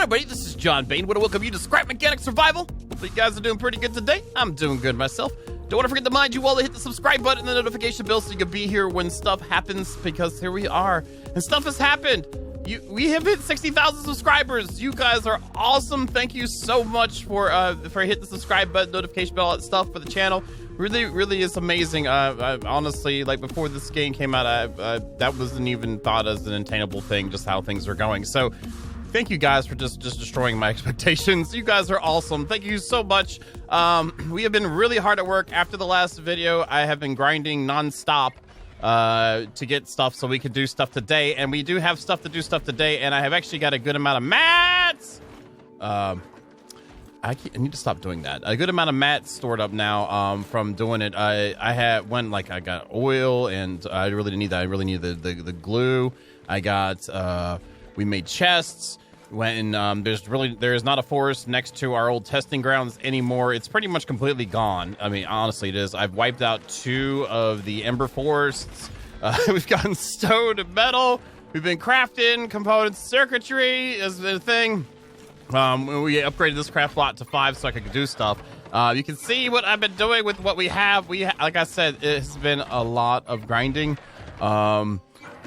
everybody, this is John Bain. I want to welcome you to Scrap Mechanic Survival. Hopefully you guys are doing pretty good today. I'm doing good myself. Don't want to forget to remind you all to hit the subscribe button and the notification bell so you can be here when stuff happens, because here we are. And stuff has happened. We have hit 60,000 subscribers. You guys are awesome. Thank you so much for hitting the subscribe button, notification bell, all that stuff for the channel. Really is amazing. Honestly, like before this game came out, that wasn't even thought as an attainable thing, just how things are going. So thank you guys for just destroying my expectations. You guys are awesome. Thank you so much. We have been really hard at work. After the last video, I have been grinding nonstop to get stuff so we could do stuff today, and we do have stuff to do stuff today, and I have actually got a good amount of mats. I need to stop doing that. A good amount of mats stored up now from doing it. I had I got oil, and I really didn't need that. I really need the glue. I got we made chests. When there is not a forest next to our old testing grounds anymore. It's pretty much completely gone. I mean, honestly, it is. I've wiped out 2 of the ember forests. We've gotten stone and metal. We've been crafting components. Circuitry is the thing. We upgraded this craft bot to 5 so I could do stuff. You can see what I've been doing with what we have. Like I said, it has been a lot of grinding.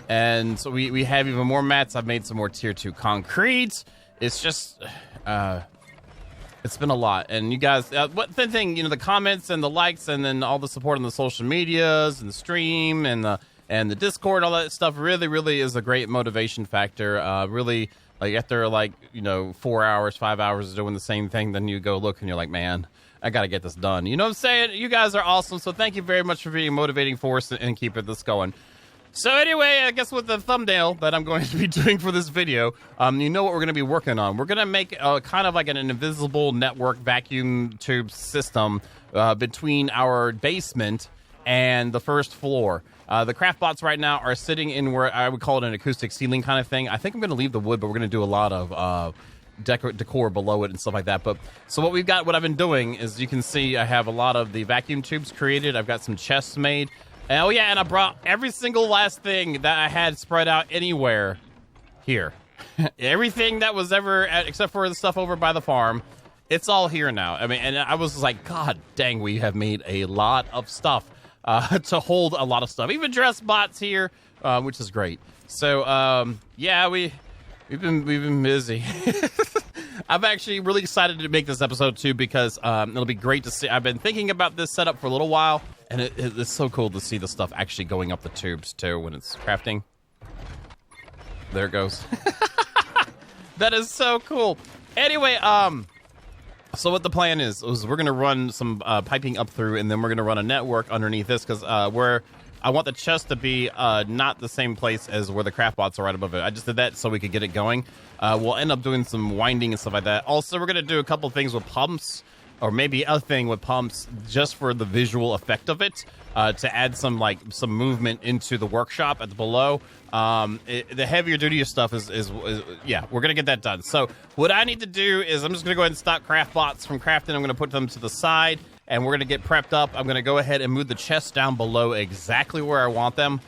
And so we have even more mats. I've made some more tier 2 concrete. It's just, it's been a lot. And you guys, the thing, the comments and the likes, and then all the support on the social medias and the stream and the Discord, all that stuff really is a great motivation factor. Really, like after 4 hours, 5 hours of doing the same thing, then you go look and you're like, man, I got to get this done. You know what I'm saying? You guys are awesome. So thank you very much for being a motivating force and keeping this going. So anyway, I guess with the thumbnail that I'm going to be doing for this video, you know what we're going to be working on. We're going to make kind of like an invisible network vacuum tube system between our basement and the first floor. The craftbots right now are sitting in where I would call it an acoustic ceiling kind of thing. I think I'm going to leave the wood, but we're going to do a lot of decor below it and stuff like that. But so what I've been doing is, you can see I have a lot of the vacuum tubes created. I've got some chests made. Oh yeah, and I brought every single last thing that I had spread out anywhere here. Everything that was ever, except for the stuff over by the farm, it's all here now. I mean, and I was like, God dang, we have made a lot of stuff to hold a lot of stuff. Even dress bots here, which is great. So yeah, we've been busy. I'm actually really excited to make this episode too, because it'll be great to see. I've been thinking about this setup for a little while, and it's so cool to see the stuff actually going up the tubes too when it's crafting. There it goes. That is so cool. Anyway, so what the plan is we're gonna run some piping up through, and then we're gonna run a network underneath this, because I want the chest to be not the same place as where the craftbots are right above it. I just did that so we could get it going. We'll end up doing some winding and stuff like that. Also, we're going to do a couple things with pumps, or maybe a thing with pumps, just for the visual effect of it, to add some movement into the workshop at the below. The heavier duty stuff is yeah, we're going to get that done. So what I need to do is I'm just going to go ahead and stop craftbots from crafting. I'm going to put them to the side, and we're going to get prepped up. I'm going to go ahead and move the chests down below exactly where I want them.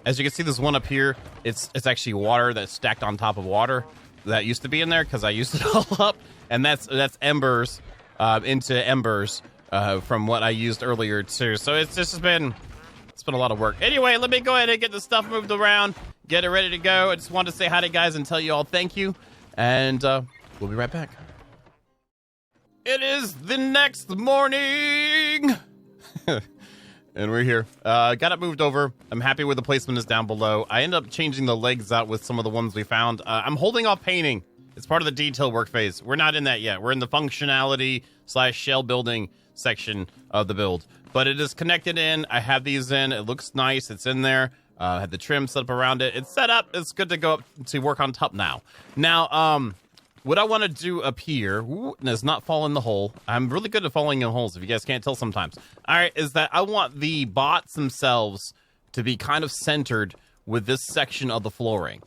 As you can see, there's one up here. It's actually water that's stacked on top of water that used to be in there, because I used it all up. And that's embers into embers from what I used earlier too. So it's been a lot of work. Anyway, let me go ahead and get the stuff moved around, get it ready to go. I just wanted to say hi to you guys and tell you all thank you. And we'll be right back. It is the next morning. And we're here. Got it moved over. I'm happy where the placement is down below. I end up changing the legs out with some of the ones we found. I'm holding off painting. It's part of the detail work phase. We're not in that yet. We're in the functionality / shell building section of the build. But it is connected in. I have these in. It looks nice. It's in there. I had the trim set up around it. It's set up. It's good to go up to work on top now. Now, what I want to do up here is not fall in the hole. I'm really good at falling in holes, if you guys can't tell sometimes. All right, is that I want the bots themselves to be kind of centered with this section of the flooring.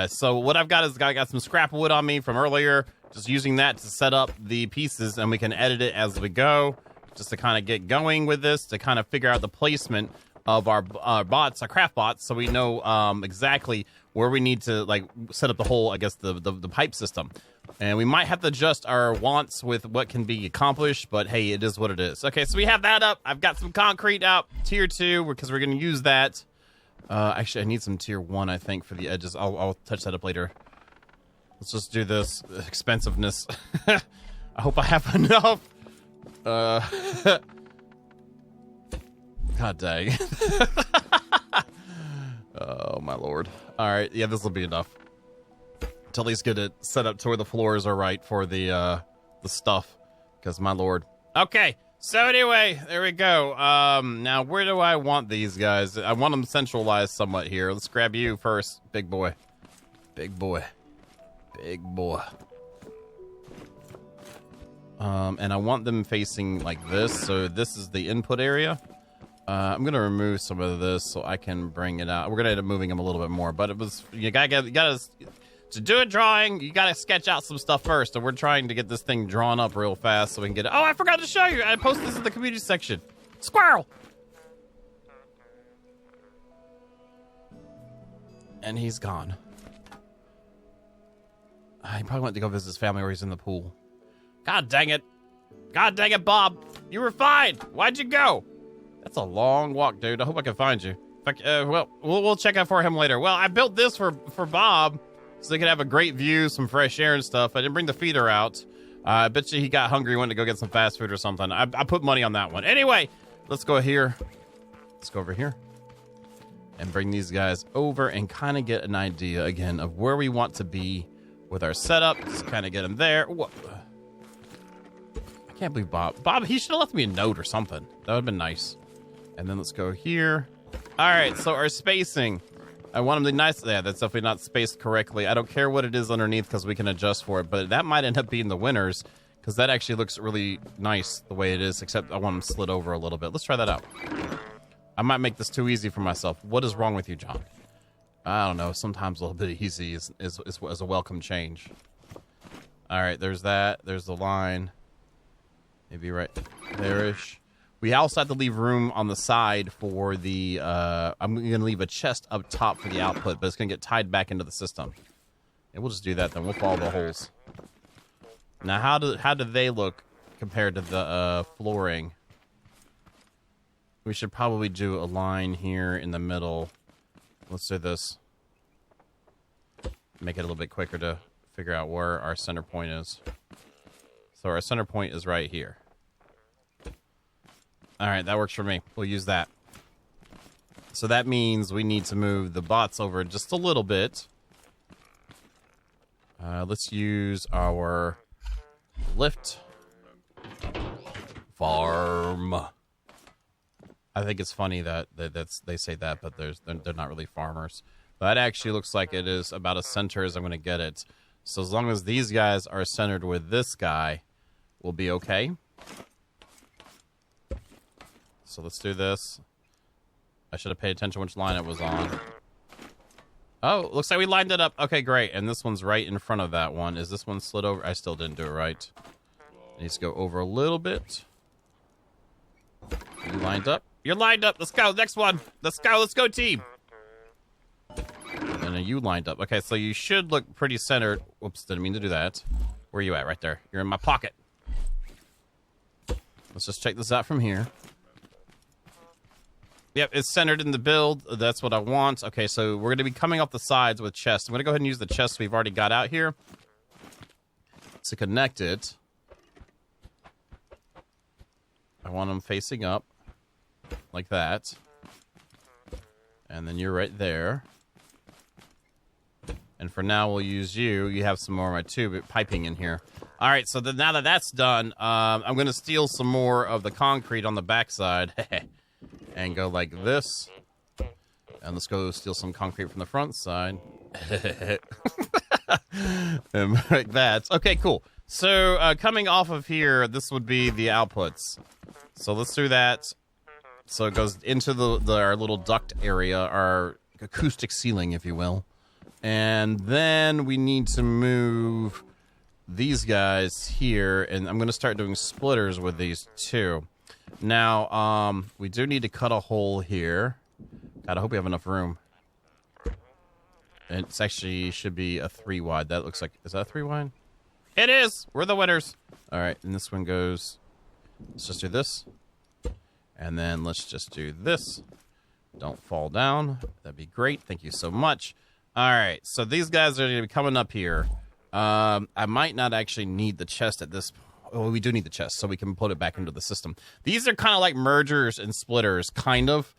So what I've got is I got some scrap wood on me from earlier, just using that to set up the pieces, and we can edit it as we go, just to kind of get going with this, to kind of figure out the placement of our bots, our craft bots, so we know exactly where we need to like set up the whole, I guess, the pipe system. And we might have to adjust our wants with what can be accomplished, but hey, it is what it is. Okay, so we have that up. I've got some concrete out, tier 2, because we're going to use that. Actually, I need some tier 1, I think, for the edges. I'll touch that up later. Let's just do this. Expensiveness. I hope I have enough. God dang. Oh, my lord. All right, yeah, this will be enough. To at least get it set up to where the floors are right for the stuff, because my lord. Okay, so anyway, there we go. Now where do I want these guys? I want them centralized somewhat here. Let's grab you first, big boy. Big boy. Big boy. And I want them facing like this, so this is the input area. I'm gonna remove some of this so I can bring it out. We're gonna end up moving them a little bit more, but it was you gotta to do a drawing, you gotta sketch out some stuff first, and we're trying to get this thing drawn up real fast so we can get it. Oh, I forgot to show you. I posted this in the community section. Squirrel. And he's gone. He probably went to go visit his family, or he's in the pool. God dang it. God dang it, Bob. You were fine. Why'd you go? That's a long walk, dude. I hope I can find you. Well, we'll check out for him later. Well, I built this for Bob so they could have a great view, some fresh air and stuff. I didn't bring the feeder out. I bet you he got hungry, went to go get some fast food or something. I put money on that one. Anyway, let's go here. Let's go over here and bring these guys over and kind of get an idea, again, of where we want to be with our setup. Just kind of get him there. Whoa. I can't believe Bob, he should have left me a note or something. That would have been nice. And then let's go here. All right, so our spacing. I want them to be nice. Yeah, that's definitely not spaced correctly. I don't care what it is underneath because we can adjust for it. But that might end up being the winners because that actually looks really nice the way it is, except I want them slid over a little bit. Let's try that out. I might make this too easy for myself. What is wrong with you, John? I don't know. Sometimes a little bit easy is a welcome change. All right, there's that. There's the line. Maybe right there-ish. We also have to leave room on the side for the, I'm going to leave a chest up top for the output, but it's going to get tied back into the system. And we'll just do that then. We'll follow the holes. Now, how do they look compared to the flooring? We should probably do a line here in the middle. Let's do this. Make it a little bit quicker to figure out where our center point is. So our center point is right here. All right, that works for me. We'll use that. So that means we need to move the bots over just a little bit. Let's use our lift farm. I think it's funny that they say that, but they're not really farmers. That actually looks like it is about as center as I'm going to get it. So as long as these guys are centered with this guy, we'll be okay. So let's do this. I should have paid attention which line it was on. Oh, looks like we lined it up. Okay, great. And this one's right in front of that one. Is this one slid over? I still didn't do it right. It needs to go over a little bit. You lined up? You're lined up. Let's go. Next one. Let's go. Let's go, team. And then you lined up. Okay, so you should look pretty centered. Whoops, didn't mean to do that. Where are you at? Right there. You're in my pocket. Let's just check this out from here. Yep, it's centered in the build. That's what I want. Okay, so we're going to be coming off the sides with chests. I'm going to go ahead and use the chests we've already got out here to connect it. I want them facing up like that. And then you're right there. And for now, we'll use you. You have some more of my tube piping in here. All right, so now that that's done, I'm going to steal some more of the concrete on the backside. And go like this. And let's go steal some concrete from the front side. And like that. Okay, cool. So coming off of here, this would be the outputs. So let's do that. So it goes into our little duct area, our acoustic ceiling, if you will. And then we need to move these guys here. And I'm going to start doing splitters with these too. Now, we do need to cut a hole here. God, I hope we have enough room. It's actually should be a 3 wide. That looks like, is that a 3 wide? It is. We're the winners. All right, and this one goes. Let's just do this, and then let's just do this. Don't fall down. That'd be great. Thank you so much. All right, so these guys are going to be coming up here. I might not actually need the chest at this point. Well, we do need the chest, so we can put it back into the system. These are kind of like mergers and splitters, kind of.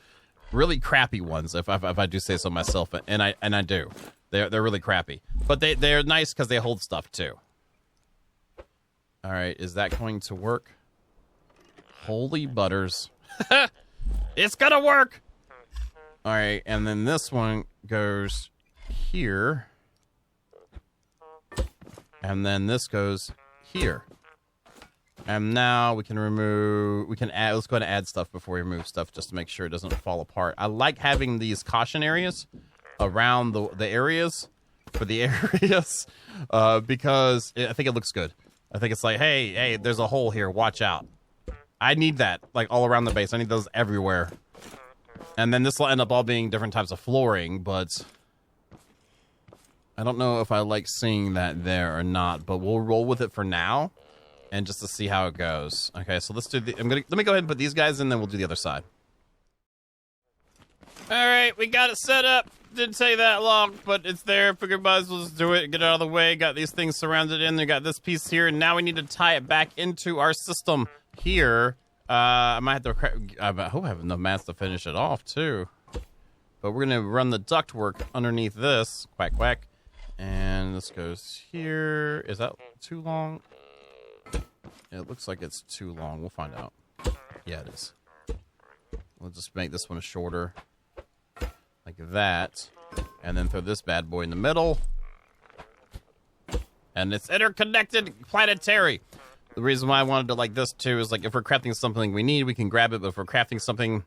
Really crappy ones, if I do say so myself, and I do. They're really crappy. But they're nice because they hold stuff, too. All right, is that going to work? Holy butters. It's going to work! All right, and then this one goes here. And then this goes here. And now we can remove, let's go ahead and add stuff before we remove stuff just to make sure it doesn't fall apart. I like having these caution areas around the areas, for the areas, because I think it looks good. I think it's like, hey, there's a hole here, watch out. I need that, like, all around the base. I need those everywhere. And then this will end up all being different types of flooring, but I don't know if I like seeing that there or not, but we'll roll with it for now. And just to see how it goes. Okay, so let's do let me go ahead and put these guys in, then we'll do the other side. All right, we got it set up. Didn't take that long, but it's there. Figured might as well just do it, get it out of the way. Got these things surrounded in. They got this piece here, and now we need to tie it back into our system here. I might have to. I hope I have enough mats to finish it off too. But we're gonna run the ductwork underneath this. Quack quack, and this goes here. Is that too long? It looks like it's too long. We'll find out. Yeah, it is. We'll just make this one shorter. Like that. And then throw this bad boy in the middle. And it's interconnected planetary. The reason why I wanted it like this, too, is like if we're crafting something we need, we can grab it. But if we're crafting something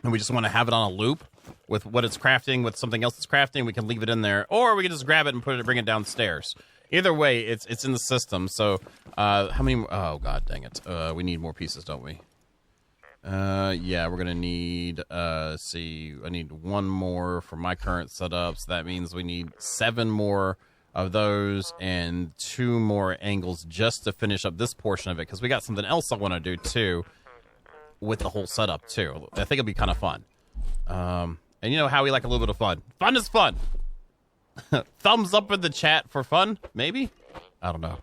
and we just want to have it on a loop with what it's crafting, with something else it's crafting, we can leave it in there. Or we can just grab it and bring it downstairs. Either way, it's in the system. So, how many? Oh God, dang it! We need more pieces, don't we? Yeah, we're gonna need. See, I need 1 more for my current setup. So that means we need 7 more of those and 2 more angles just to finish up this portion of it. Because we got something else I want to do too, with the whole setup too. I think it'll be kind of fun. And you know how we like a little bit of fun. Fun is fun. Thumbs up in the chat for fun, maybe? I don't know.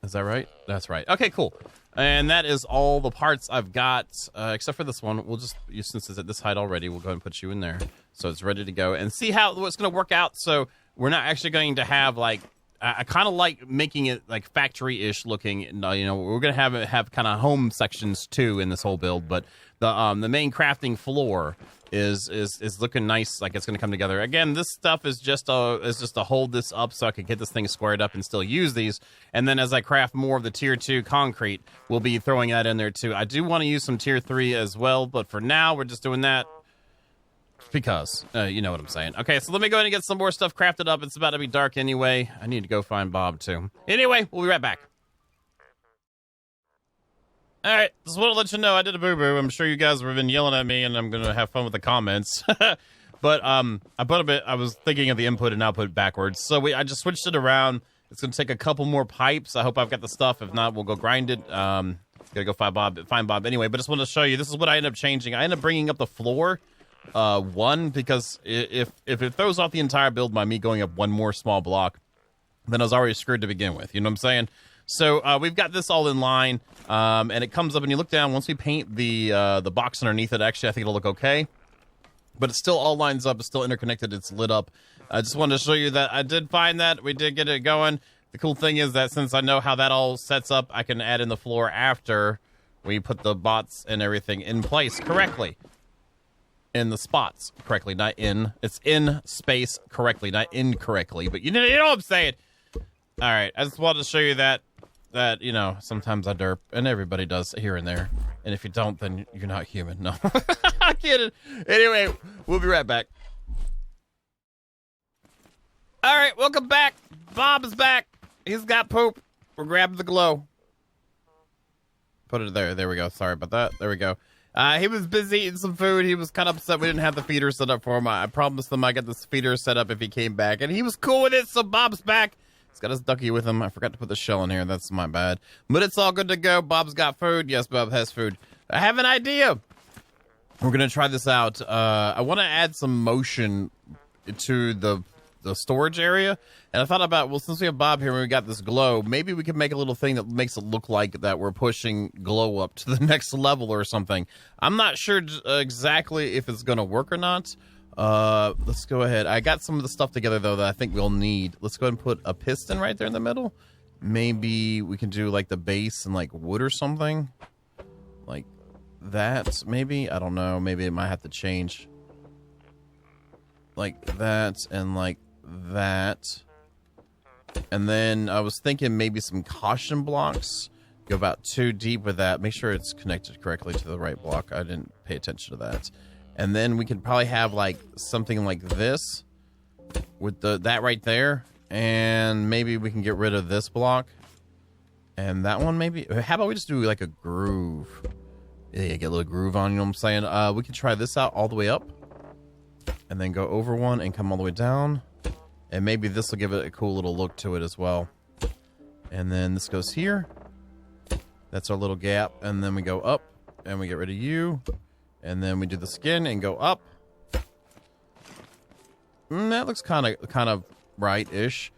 Is that right? That's right. Okay, cool. And that is all the parts I've got, except for this one. We'll just, since it's at this height already, we'll go ahead and put you in there. So it's ready to go. And see how what's going to work out. So we're not actually going to have, like, I kind of like making it, like, factory-ish looking. You know, we're going to have kind of home sections, too, in this whole build. But the main crafting floor is looking nice, like it's going to come together. Again, this stuff is just to hold this up so I can get this thing squared up and still use these. And then as I craft more of the tier 2 concrete, we'll be throwing that in there too. I do want to use some tier 3 as well, but for now we're just doing that because you know what I'm saying. Okay, so let me go ahead and get some more stuff crafted up. It's about to be dark anyway. I need to go find Bob too. Anyway, we'll be right back. All right, just want to let you know I did a boo-boo. I'm sure you guys have been yelling at me, and I'm going to have fun with the comments. But I was thinking of the input and output backwards, so I just switched it around. It's going to take a couple more pipes. I hope I've got the stuff. If not, we'll go grind it. Gotta go find Bob anyway. But just wanted to show you, this is what I ended up changing. I ended up bringing up the floor, 1, because if it throws off the entire build by me going up 1 more small block, then I was already screwed to begin with. You know what I'm saying? So we've got this all in line, and it comes up, and you look down. Once we paint the box underneath it, actually, I think it'll look okay. But it still all lines up. It's still interconnected. It's lit up. I just wanted to show you that I did find that. We did get it going. The cool thing is that since I know how that all sets up, I can add in the floor after we put the bots and everything in place correctly. In the spots correctly, not in. It's in space correctly, not incorrectly. But you know what I'm saying. All right, I just wanted to show you that, you know, sometimes I derp, and everybody does here and there. And if you don't, then you're not human. No, I'm kidding. Anyway, we'll be right back. All right, welcome back. Bob is back. He's got poop. We're grabbing the glow. Put it there. There we go. Sorry about that. There we go. He was busy eating some food. He was kind of upset we didn't have the feeder set up for him. I promised him I got this feeder set up if he came back, and he was cool with it, so Bob's back. He's got his ducky with him. I forgot to put the shell in here. That's my bad. But it's all good to go. Bob's got food. Yes, Bob has food. I have an idea. We're going to try this out. I want to add some motion to the storage area. And I thought about, well, since we have Bob here and we got this glow, maybe we could make a little thing that makes it look like that we're pushing glow up to the next level or something. I'm not sure exactly if it's going to work or not. Let's go ahead. I got some of the stuff together, though, that I think we'll need. Let's go ahead and put a piston right there in the middle. Maybe we can do, like, the base and, like, wood or something. Like that, maybe? I don't know. Maybe it might have to change. Like that and like that. And then I was thinking maybe some caution blocks. Go about 2 deep with that. Make sure it's connected correctly to the right block. I didn't pay attention to that. And then we could probably have like something like this with that right there. And maybe we can get rid of this block. And that one maybe. How about we just do like a groove? Yeah, get a little groove on, you know what I'm saying? We can try this out all the way up. And then go over one and come all the way down. And maybe this will give it a cool little look to it as well. And then this goes here. That's our little gap. And then we go up. And we get rid of you. And then we do the skin and go up. That looks kind of right-ish.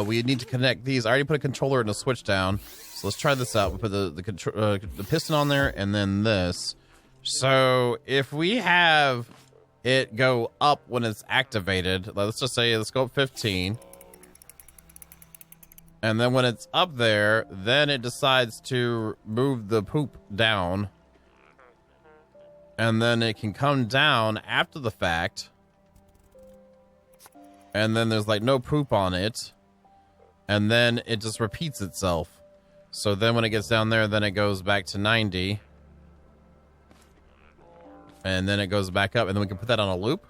We need to connect these. I already put a controller and a switch down. So let's try this out. We put the piston on there and then this. So if we have it go up when it's activated, let's just say let's go up 15. And then when it's up there, then it decides to move the poop down. And then it can come down after the fact. And then there's like no poop on it. And then it just repeats itself. So then when it gets down there, then it goes back to 90. And then it goes back up. And then we can put that on a loop.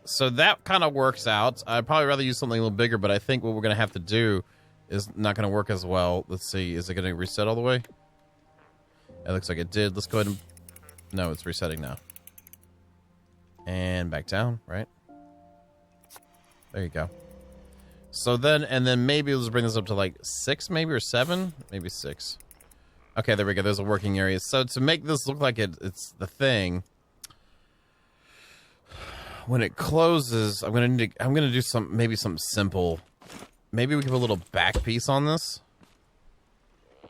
So that kind of works out. I'd probably rather use something a little bigger, but I think what we're going to have to do is not going to work as well. Let's see. Is it going to reset all the way? It looks like it did. Let's go ahead and... No, it's resetting now. And back down, right? There you go. So then, and then maybe let's bring this up to like 6, maybe, or 7? Maybe 6. Okay, there we go. There's a working area. So to make this look like it's the thing, when it closes, I'm gonna do maybe something simple. Maybe we can put a little back piece on this.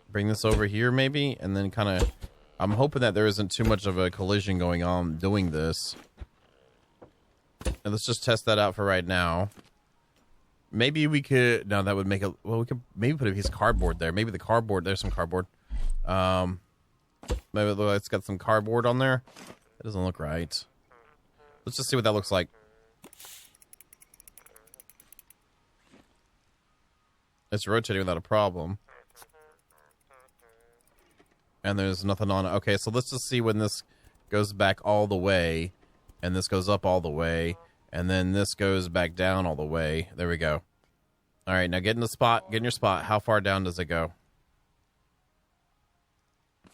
Bring this over here, maybe, and then kind of. I'm hoping that there isn't too much of a collision going on doing this. And let's just test that out for right now. Maybe we could... No, that would make a... Well, we could maybe put a piece of cardboard there. Maybe the cardboard... There's some cardboard. Maybe it's got some cardboard on there. That doesn't look right. Let's just see what that looks like. It's rotating without a problem. And there's nothing on it. Okay, so let's just see when this goes back all the way. And this goes up all the way. And then this goes back down all the way. There we go. All right, now get in the spot. Get in your spot. How far down does it go?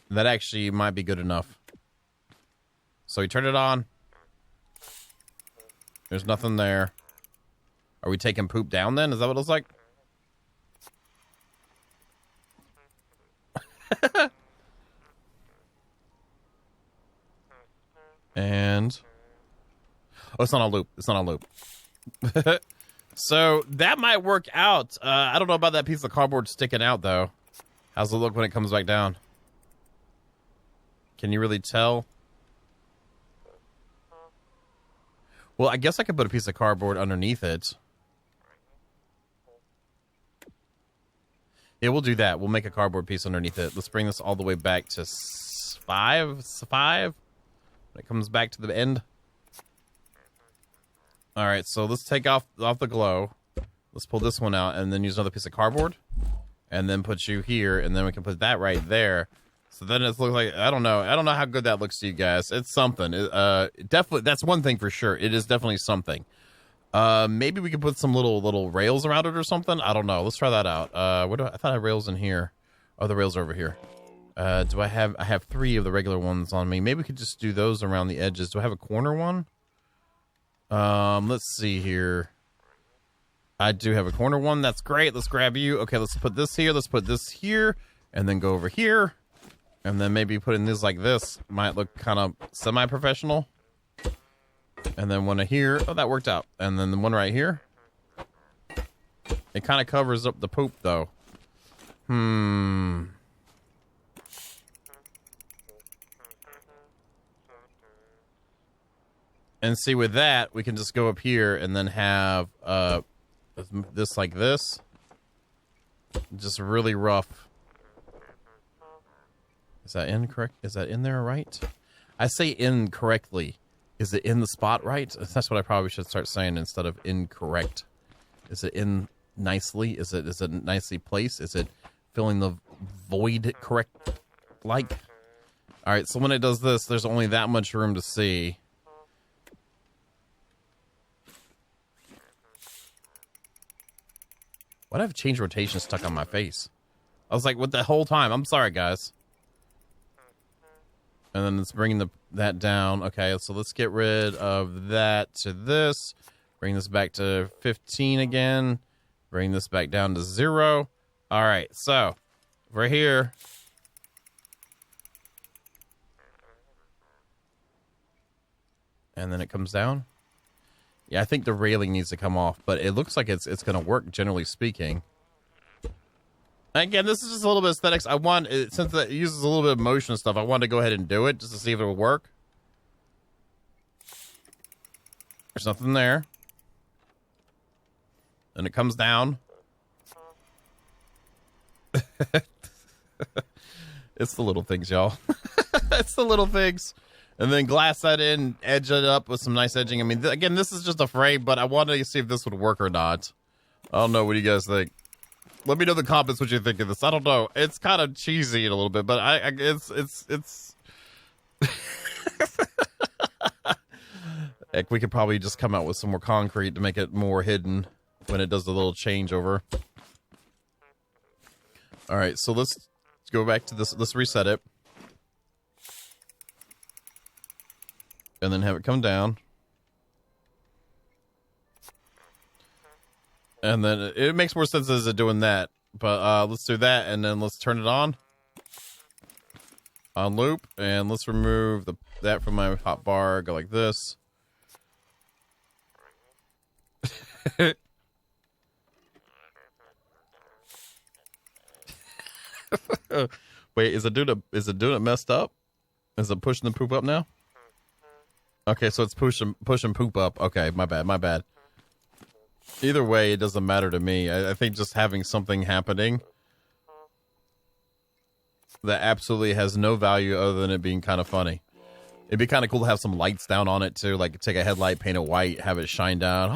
That actually might be good enough. So we turn it on. There's nothing there. Are we taking poop down then? Is that what it looks like? And... Oh, it's not on loop. It's not on loop. So that might work out. I don't know about that piece of cardboard sticking out, though. How's it look when it comes back down? Can you really tell? Well, I guess I could put a piece of cardboard underneath it. Yeah, we'll do that. We'll make a cardboard piece underneath it. Let's bring this all the way back to 5. When it comes back to the end. All right, so let's take off the glow. Let's pull this one out and then use another piece of cardboard. And then put you here, and then we can put that right there. So then it looks like, I don't know how good that looks to you guys. It's something. Definitely, that's one thing for sure. It is definitely something. Maybe we could put some little rails around it or something. I don't know. Let's try that out. I thought I had rails in here. Oh, the rails are over here. Do I have 3 of the regular ones on me. Maybe we could just do those around the edges. Do I have a corner one? Let's see here. I do have a corner one. That's great. Let's grab you. Okay, let's put this here. Let's put this here. And then go over here. And then maybe putting this like this. Might look kind of semi-professional. And then one here. Oh, that worked out. And then the one right here. It kind of covers up the poop, though. And see, with that, we can just go up here and then have this like this. Just really rough. Is that incorrect? Is that in there right? I say incorrectly. Is it in the spot right? That's what I probably should start saying instead of incorrect. Is it in nicely? Is it nicely placed? Is it filling the void correct like? All right, so when it does this, there's only that much room to see. Why do I have change rotation stuck on my face? I was like, what the whole time? I'm sorry, guys. And then it's bringing that down. Okay, so let's get rid of that to this. Bring this back to 15 again. Bring this back down to 0. All right, so right here. And then it comes down. Yeah, I think the railing needs to come off, but it looks like it's going to work, generally speaking. Again, this is just a little bit of aesthetics. I want, since it uses a little bit of motion and stuff, I wanted to go ahead and do it just to see if it will work. There's nothing there. And it comes down. It's the little things, y'all. It's the little things. And then glass that in, edge it up with some nice edging. I mean, again, this is just a frame, but I wanted to see if this would work or not. I don't know. What do you guys think? Let me know in the comments what you think of this. I don't know. It's kind of cheesy a little bit, but it's Heck, we could probably just come out with some more concrete to make it more hidden when it does the little changeover. All right, so let's go back to this. Let's reset it. And then have it come down. And then it makes more sense as it doing that. But let's do that, and then let's turn it on loop, and let's remove that from my hotbar. Go like this. Wait, is it doing it messed up? Is it pushing the poop up now? Okay, so it's pushing poop up. Okay, my bad. Either way, it doesn't matter to me. I think just having something happening that absolutely has no value other than it being kind of funny. It'd be kind of cool to have some lights down on it too, like take a headlight, paint it white, have it shine down.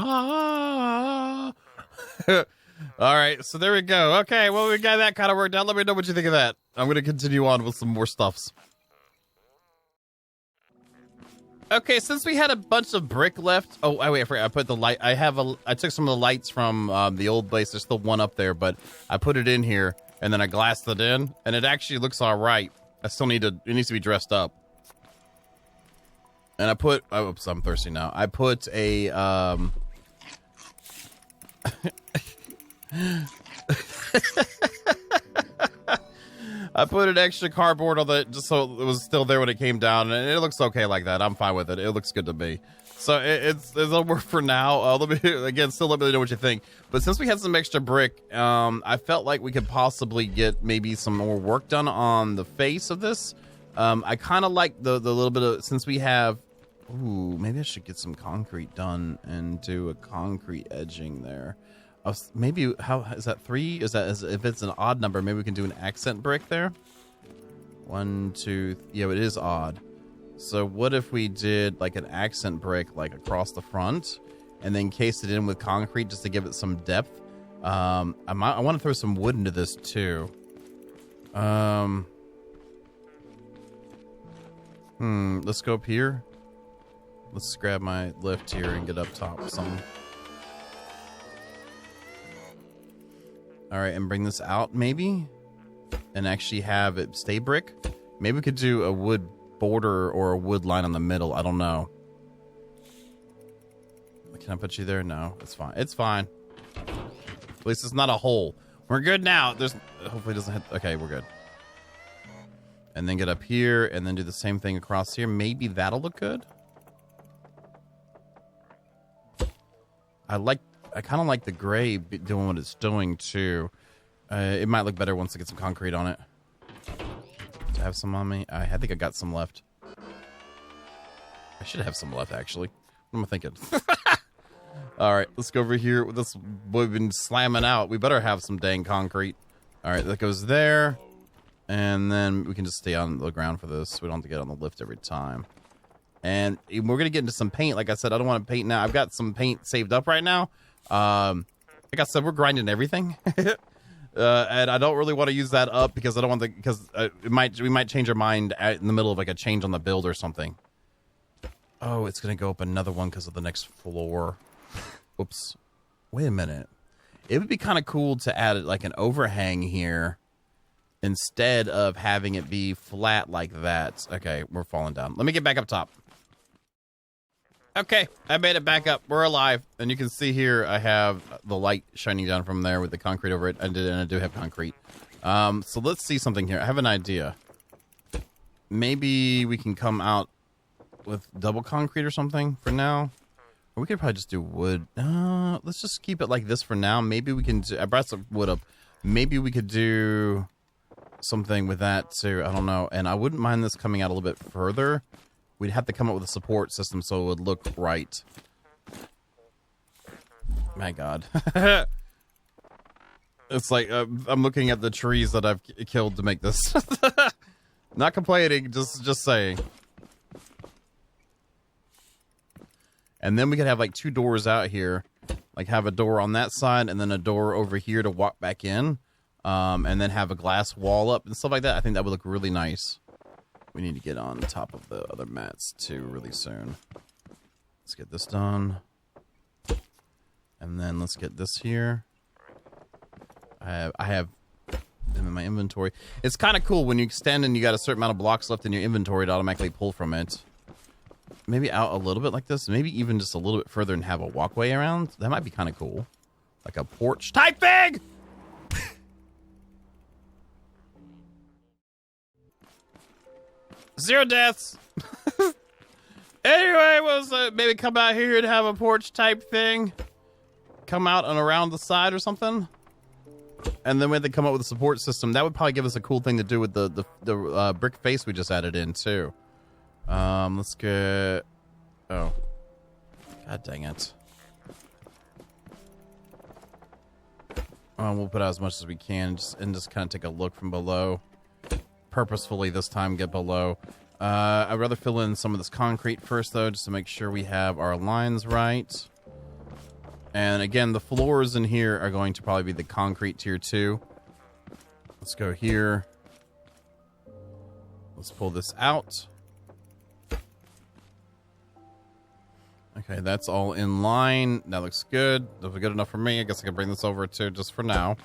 All right, so there we go. Okay, well, we got that kind of worked out. Let me know what you think of that. I'm going to continue on with some more stuffs. Okay, since we had a bunch of brick left. Oh, wait, I forgot. I put the light. I took some of the lights from the old place. There's still one up there, but I put it in here and then I glassed it in, and it actually looks all right. I still it needs to be dressed up. And I put, oops, I'm thirsty now. I put a, I put an extra cardboard on it just so it was still there when it came down, and it looks okay like that. I'm fine with it. It looks good to me. So it'll work for now. Let me know what you think. But since we had some extra brick, I felt like we could possibly get maybe some more work done on the face of this. I kind of like the little bit of, since we have, ooh, maybe I should get some concrete done and do a concrete edging there. Maybe, how is that 3? If it's an odd number, maybe we can do an accent brick there. 1, 2, yeah, it is odd. So what if we did like an accent brick like across the front and then cased it in with concrete just to give it some depth? I want to throw some wood into this too. Let's go up here. Let's grab my lift here and get up top some. All right, and bring this out maybe, and actually have it stay brick. Maybe we could do a wood border or a wood line on the middle. I don't know. Can I put you there? No, it's fine. It's fine. At least it's not a hole. We're good now. There's hopefully it doesn't hit. Okay, we're good. And then get up here and then do the same thing across here. Maybe that'll look good. I kind of like the gray doing what it's doing too. It might look better once I get some concrete on it. Do I have some on me? I think I got some left. I should have some left actually. What am I thinking? All right, let's go over here. This boy been slamming out. We better have some dang concrete. All right, that goes there. And then we can just stay on the ground for this. We don't have to get on the lift every time. And we're going to get into some paint. Like I said, I don't want to paint now. I've got some paint saved up right now. Like I said, we're grinding everything. And I don't really want to use that up because I don't want the... Because we might change our mind in the middle of like a change on the build or something. Oh, it's going to go up another one because of the next floor. Oops. Wait a minute. It would be kind of cool to add like an overhang here instead of having it be flat like that. Okay, we're falling down. Let me get back up top. Okay, I made it back up. We're alive. And you can see here I have the light shining down from there with the concrete over it. And I do have concrete. So let's see something here. I have an idea. Maybe we can come out with double concrete or something for now. Or we could probably just do wood. Let's just keep it like this for now. Maybe we can do... I brought some wood up. Maybe we could do something with that too. I don't know. And I wouldn't mind this coming out a little bit further. We'd have to come up with a support system so it would look right. My God. It's like I'm looking at the trees that I've killed to make this. Not complaining, just saying. And then we could have like two doors out here. Like have a door on that side and then a door over here to walk back in. And then have a glass wall up and stuff like that. I think that would look really nice. We need to get on top of the other mats too really soon. Let's get this done. And then let's get this here. I have them in my inventory. It's kind of cool when you stand and you got a certain amount of blocks left in your inventory to automatically pull from it. Maybe out a little bit like this. Maybe even just a little bit further and have a walkway around. That might be kind of cool. Like a porch type thing! Zero deaths. Anyway, maybe come out here and have a porch type thing. Come out and around the side or something. And then when they come up with a support system, that would probably give us a cool thing to do with the brick face we just added in too. Let's get... Oh. God dang it. We'll put out as much as we can and just kind of take a look from below. Purposefully this time get below. I'd rather fill in some of this concrete first though, just to make sure we have our lines right. And again, the floors in here are going to probably be the concrete tier 2. Let's go here. Let's pull this out. Okay, that's all in line. That looks good. That was good enough for me. I guess I can bring this over too, just for now.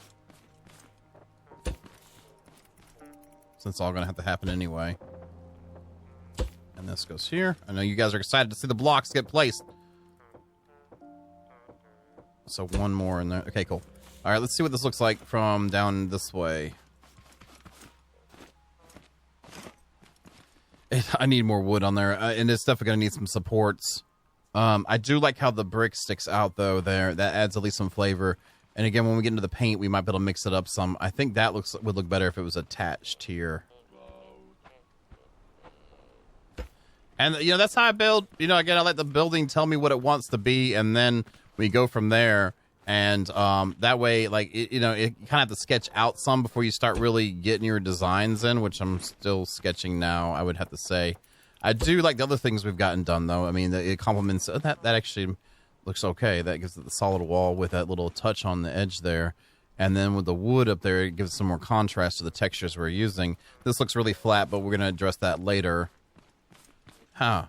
Since it's all going to have to happen anyway. And this goes here. I know you guys are excited to see the blocks get placed. So one more in there. Okay, cool. All right, let's see what this looks like from down this way. I need more wood on there. And it's definitely going to need some supports. I do like how the brick sticks out, though, there. That adds at least some flavor. And again, when we get into the paint, we might be able to mix it up some. I think that would look better if it was attached here. And, you know, that's how I build. You know, again, I let the building tell me what it wants to be, and then we go from there. And that way, like, you know, you kind of have to sketch out some before you start really getting your designs in, which I'm still sketching now, I would have to say. I do like the other things we've gotten done, though. I mean, it complements... That actually looks okay. That gives it the solid wall with that little touch on the edge there. And then with the wood up there, it gives some more contrast to the textures we're using. This looks really flat, but we're going to address that later. Huh.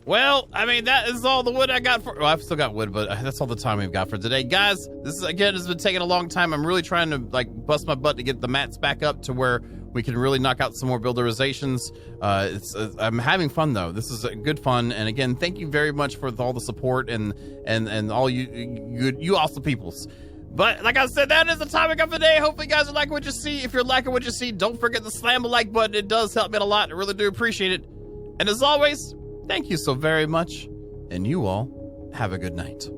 Well, I mean, that is all the wood I got for... Well, I've still got wood, but that's all the time we've got for today. Guys, this is, again, has been taking a long time. I'm really trying to, like, bust my butt to get the mats back up to where we can really knock out some more builderizations. I'm having fun, though. This is good fun. And, again, thank you very much for all the support and all you awesome peoples. But, like I said, that is the topic of the day. Hopefully, you guys are liking what you see. If you're liking what you see, don't forget to slam the like button. It does help me out a lot. I really do appreciate it. And, as always... thank you so very much, and you all have a good night.